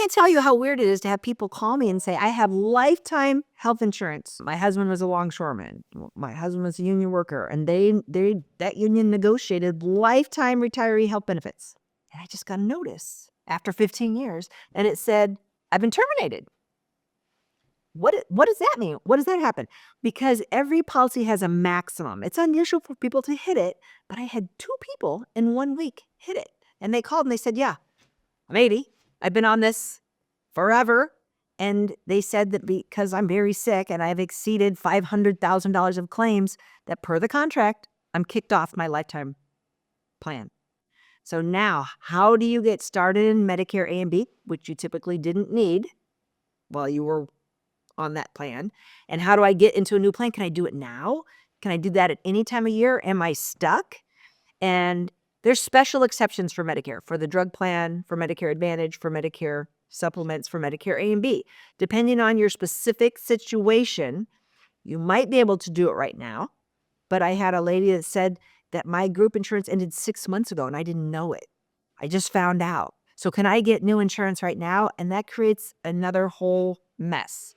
can't tell you how weird it is to have people call me and say, I have lifetime health insurance. My husband was a longshoreman. My husband was a union worker, and that union negotiated lifetime retiree health benefits. And I just got a notice after 15 years, and it said, I've been terminated. What does that mean? What does that happen? Because every policy has a maximum. It's unusual for people to hit it, but I had 2 people in 1 week hit it. And they called and they said, yeah, I'm 80. I've been on this forever. And they said that because I'm very sick and I've exceeded $500,000 of claims, that per the contract, I'm kicked off my lifetime plan. So now, how do you get started in Medicare A and B, which you typically didn't need while you were on that plan? And how do I get into a new plan? Can I do it now? Can I do that at any time of year? Am I stuck? And there's special exceptions for Medicare, for the drug plan, for Medicare Advantage, for Medicare supplements, for Medicare A and B. Depending on your specific situation, you might be able to do it right now. But I had a lady that said that my group insurance ended 6 months ago and I didn't know it. I just found out. So can I get new insurance right now? And that creates another whole mess.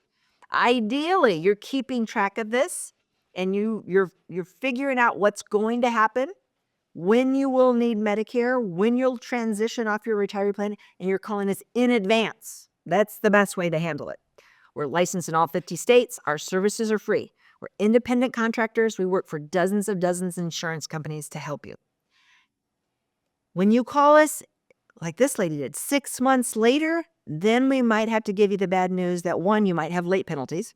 Ideally, you're keeping track of this and you're figuring out what's going to happen, when you will need Medicare, when you'll transition off your retiree plan, and you're calling us in advance. That's the best way to handle it. We're licensed in all 50 states. Our services are free. We're independent contractors. We work for dozens of insurance companies to help you. When you call us, like this lady did, 6 months later, then we might have to give you the bad news that 1, you might have late penalties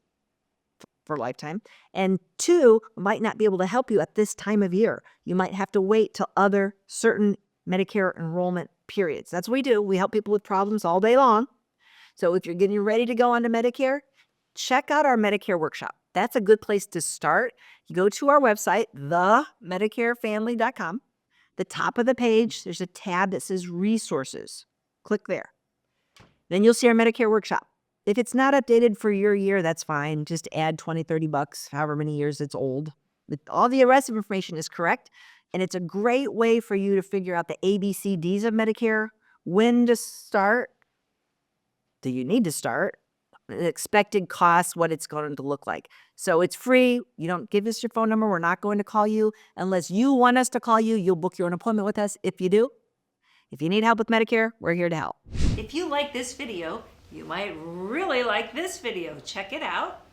for lifetime, and 2, we might not be able to help you at this time of year. You might have to wait till other certain Medicare enrollment periods. That's what we do. We help people with problems all day long. So if you're getting ready to go on to Medicare, check out our Medicare workshop. That's a good place to start. You go to our website, themedicarefamily.com. The top of the page, there's a tab that says resources. Click there. Then you'll see our Medicare workshop. If it's not updated for your year, that's fine. Just add $20, $30, however many years it's old. All the rest of information is correct. And it's a great way for you to figure out the ABCDs of Medicare, when to start, do you need to start, the expected cost, what it's going to look like. So it's free. You don't give us your phone number. We're not going to call you unless you want us to call you. You'll book your own appointment with us if you do. If you need help with Medicare, we're here to help. If you like this video, you might really like this video. Check it out.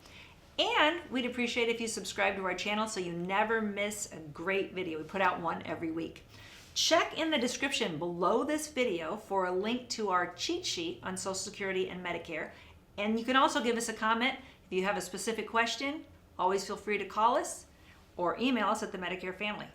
And we'd appreciate if you subscribe to our channel so you never miss a great video. We put out one every week. Check in the description below this video for a link to our cheat sheet on Social Security and Medicare. And you can also give us a comment. If you have a specific question, always feel free to call us or email us at the Medicare Family.